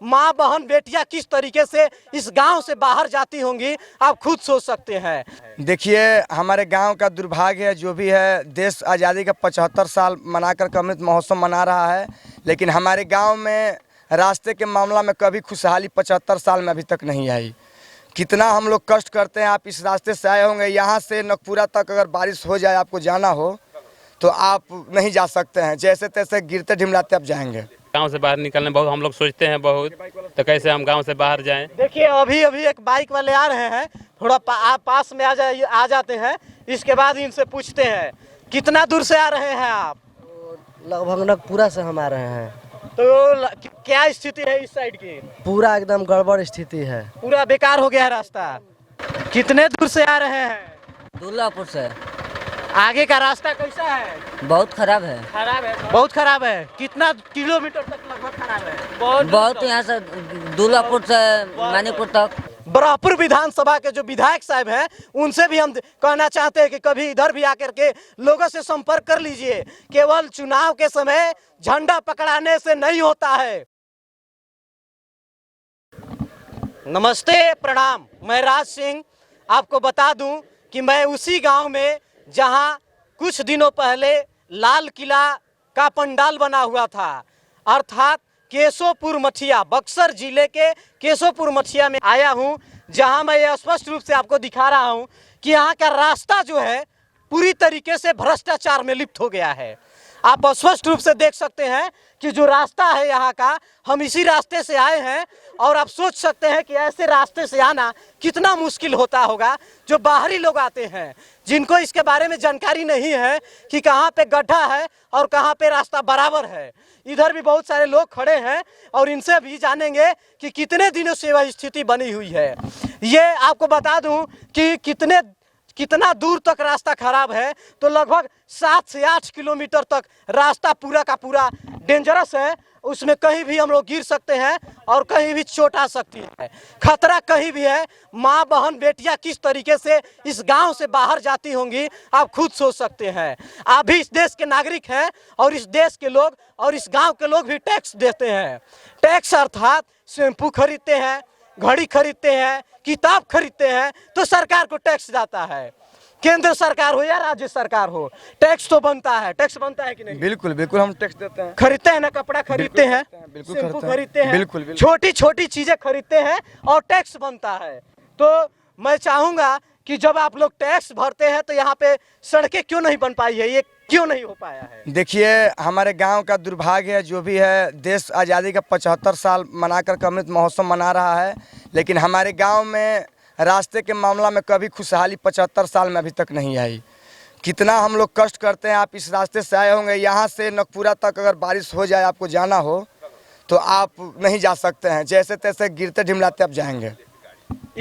माँ बहन बेटियां किस तरीके से इस गांव से बाहर जाती होंगी, आप खुद सोच सकते हैं। देखिए, हमारे गांव का दुर्भाग्य है, जो भी है, देश आज़ादी का 75 साल मनाकर अमृत महोत्सव मना रहा है, लेकिन हमारे गांव में रास्ते के मामला में कभी खुशहाली 75 साल में अभी तक नहीं आई। कितना हम लोग कष्ट करते हैं। आप इस रास्ते से आए होंगे, यहाँ से नकपुरा तक अगर बारिश हो जाए, आपको जाना हो तो आप नहीं जा सकते हैं, जैसे तैसे गिरते ढिमलाते आप जाएंगे। गांव से बाहर निकलने बहुत हम लोग सोचते हैं बहुत, तो कैसे हम गांव से बाहर जाएं। देखिए अभी अभी एक बाइक वाले आ रहे हैं, थोड़ा आप पास में आ जाते हैं, इसके बाद इनसे पूछते हैं कितना दूर से आ रहे हैं आप। लगभग नगपुरा से हम आ रहे हैं। तो क्या स्थिति है इस साइड की? पूरा एकदम गड़बड़ स्थिति है, पूरा बेकार हो गया है रास्ता। कितने दूर से आ रहे हैं? दुल्लापुर से। आगे का रास्ता कैसा है? बहुत खराब है। खराब है, बहुत खराब है। कितना किलोमीटर तक लगभग खराब है? बहुत यहाँ से दुल्लापुर से मानीपुर तक। बराहपुर विधानसभा के जो विधायक साहब हैं, उनसे भी हम कहना चाहते हैं कि कभी इधर भी आकर के लोगों से संपर्क कर लीजिए। केवल चुनाव के समय झंडा पकड़ाने से नहीं होता है। नमस्ते, प्रणाम, मैं राज सिंह। आपको बता दूं कि मैं उसी गांव में जहां कुछ दिनों पहले लाल किला का पंडाल बना हुआ था, अर्थात केशोपुर मठिया, बक्सर जिले के केशोपुर मठिया में आया हूं, जहां मैं ये स्पष्ट रूप से आपको दिखा रहा हूं कि यहाँ का रास्ता जो है पूरी तरीके से भ्रष्टाचार में लिप्त हो गया है। आप स्पष्ट रूप से देख सकते हैं कि जो रास्ता है यहाँ का, हम इसी रास्ते से आए हैं और आप सोच सकते हैं कि ऐसे रास्ते से आना कितना मुश्किल होता होगा। जो बाहरी लोग आते हैं, जिनको इसके बारे में जानकारी नहीं है कि कहाँ पे गड्ढा है और कहाँ पे रास्ता बराबर है। इधर भी बहुत सारे लोग खड़े हैं और इनसे भी जानेंगे कि कितने दिनों से वह स्थिति बनी हुई है। ये आपको बता दूं कि कितना दूर तक रास्ता खराब है, तो लगभग 7 से 8 किलोमीटर तक रास्ता पूरा का पूरा डेंजरस है। उसमें कहीं भी हम लोग गिर सकते हैं और कहीं भी चोट आ सकती है, खतरा कहीं भी है। माँ बहन बेटियां किस तरीके से इस गांव से बाहर जाती होंगी, आप खुद सोच सकते हैं। आप भी इस देश के नागरिक हैं और इस देश के लोग और इस गांव के लोग भी टैक्स देते हैं। टैक्स अर्थात शैम्पू खरीदते हैं, घड़ी खरीदते हैं, किताब खरीदते हैं, तो सरकार को टैक्स जाता है। केंद्र सरकार हो या राज्य सरकार हो, टैक्स तो बनता है। टैक्स बनता है कि नहीं? बिल्कुल बिल्कुल, हम टैक्स देते हैं। खरीदते हैं ना, कपड़ा खरीदते हैं, शैम्पू खरीदते हैं, बिल्कुल छोटी छोटी चीजें खरीदते हैं और टैक्स बनता है। तो मैं चाहूंगा कि जब आप लोग टैक्स भरते हैं तो यहाँ पे सड़कें क्यों नहीं बन पाई है, ये क्यों नहीं हो पाया है? देखिए, हमारे गांव का दुर्भाग्य है, जो भी है, देश आज़ादी का 75 साल मनाकर अमृत महोत्सव मना रहा है, लेकिन हमारे गांव में रास्ते के मामला में कभी खुशहाली 75 साल में अभी तक नहीं आई। कितना हम लोग कष्ट करते हैं। आप इस रास्ते से आए होंगे, यहाँ से नकपुरा तक अगर बारिश हो जाए, आपको जाना हो तो आप नहीं जा सकते हैं, जैसे तैसे गिरते ढिमलाते आप जाएंगे।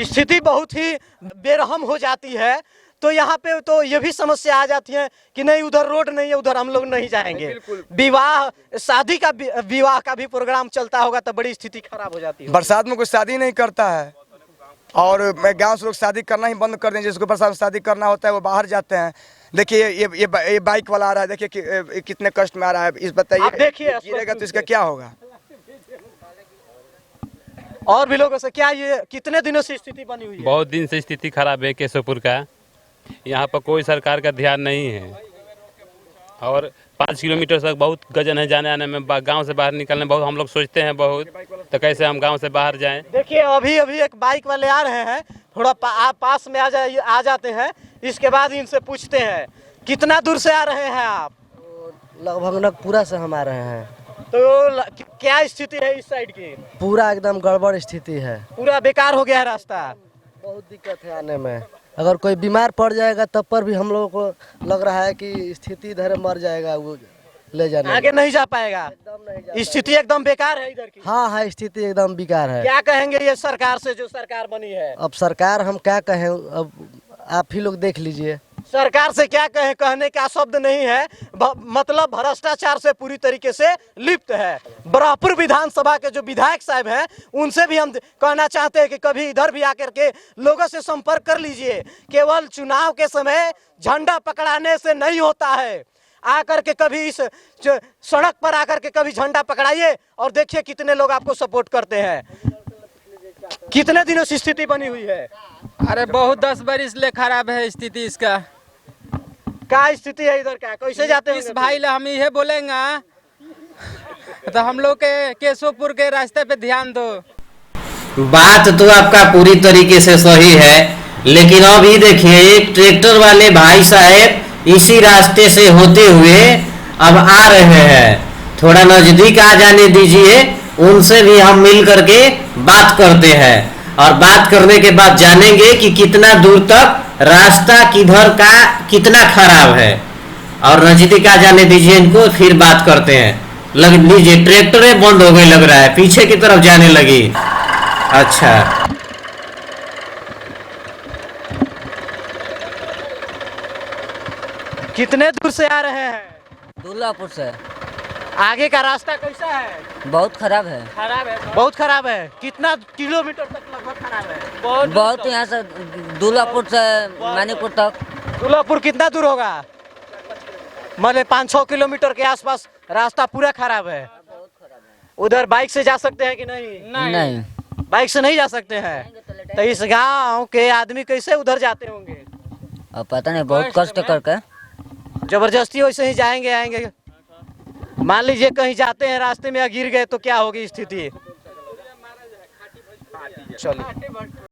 स्थिति बहुत ही बेरहम हो जाती है। तो यहाँ पे तो ये भी समस्या आ जाती है कि नहीं, उधर रोड नहीं है, उधर हम लोग नहीं जाएंगे। विवाह विवाह का भी प्रोग्राम चलता होगा तो बड़ी स्थिति खराब हो जाती है। बरसात में कोई शादी नहीं करता है और मैं गांव से लोग शादी करना ही बंद कर दें। जिसको बरसात में शादी करना होता है वो बाहर जाते हैं। देखिए, ये बाइक वाला आ रहा है, देखिए कि कितने कष्ट में आ रहा है। इस बताइए, देखिए गिरेगा तो इसका क्या होगा? और भी लोगों से क्या, ये कितने दिनों से स्थिति बनी हुई है? बहुत दिन से स्थिति खराब है केशवपुर का। यहाँ पर कोई सरकार का ध्यान नहीं है और 5 किलोमीटर तक बहुत गजन है जाने आने में। गांव से बाहर निकलने बहुत हम लोग सोचते हैं बहुत, तो कैसे हम गांव से बाहर जाएं। देखिए अभी अभी एक बाइक वाले आ रहे हैं, थोड़ा आप पास में आ जाते हैं, इसके बाद इनसे पूछते हैं कितना दूर से आ रहे हैं आप। लगभग नगपुरा से हम आ रहे हैं। तो क्या स्थिति है इस साइड की? पूरा एकदम गड़बड़ स्थिति है, पूरा बेकार हो गया है रास्ता। बहुत दिक्कत है आने में। अगर कोई बीमार पड़ जाएगा तब पर भी हम लोगों को लग रहा है कि स्थिति इधर मर जाएगा, वो ले जाने आगे नहीं जा पाएगा। एकदम नहीं जा स्थिति एकदम बेकार है इधर की। हाँ, स्थिति एकदम बेकार है। क्या कहेंगे ये सरकार से, जो सरकार बनी है? अब सरकार हम क्या कहें, अब आप ही लोग देख लीजिए। सरकार से क्या कहें, कहने का शब्द नहीं है। मतलब भ्रष्टाचार से पूरी तरीके से लिप्त है। बराहपुर विधानसभा के जो विधायक साहब हैं, उनसे भी हम कहना चाहते हैं कि कभी इधर भी आकर के लोगों से संपर्क कर लीजिए। केवल चुनाव के समय झंडा पकड़ाने से नहीं होता है। आकर के कभी इस सड़क पर आकर के कभी झंडा पकड़ाइए और देखिए कितने लोग आपको सपोर्ट करते हैं। कितने दिनों से स्थिति बनी हुई है? अरे बहुत 10 बरिस ले खराब है स्थिति इसका। क्या स्थिति है इधर का? कैसे जाते हैं इस भाई ला हम ये बोलेंगे तो हम लोग के केशवपुर के रास्ते पे ध्यान दो। बात तो आपका पूरी तरीके से सही है, लेकिन अभी देखिए एक ट्रैक्टर वाले भाई साहब इसी रास्ते से होते हुए अब आ रहे हैं। थोड़ा नजदीक आ जाने दीजिए, उनसे भी हम मिल करके बात करते हैं और बात करने के बाद जानेंगे कि कितना दूर तक रास्ता किधर का कितना खराब है। और नजदीक आ जाने दीजिए इनको, फिर बात करते हैं। लग लीजिए ट्रैक्टरें बंद हो गई, लग रहा है पीछे की तरफ जाने लगी। अच्छा, कितने दूर से आ रहे हैं? दूल्हापुर से। आगे का रास्ता कैसा है? बहुत खराब है। खराब है, बहुत खराब है। कितना किलोमीटर तक लगभग खराब है? बहुत यहाँ से दूल्हापुर से मानीपुर तक। दूल्हापुर कितना दूर होगा? मतलब 5-6 किलोमीटर के आसपास रास्ता पूरा खराब है। उधर बाइक से जा सकते हैं कि नहीं? नहीं, बाइक से नहीं जा सकते हैं। तो इस गांव के आदमी कैसे उधर जाते होंगे? अब पता नहीं, बहुत कष्ट करके। जबरदस्ती वैसे ही जाएंगे आएंगे। मान लीजिए कहीं जाते हैं रास्ते में गिर गए तो क्या होगी स्थिति? चलिए।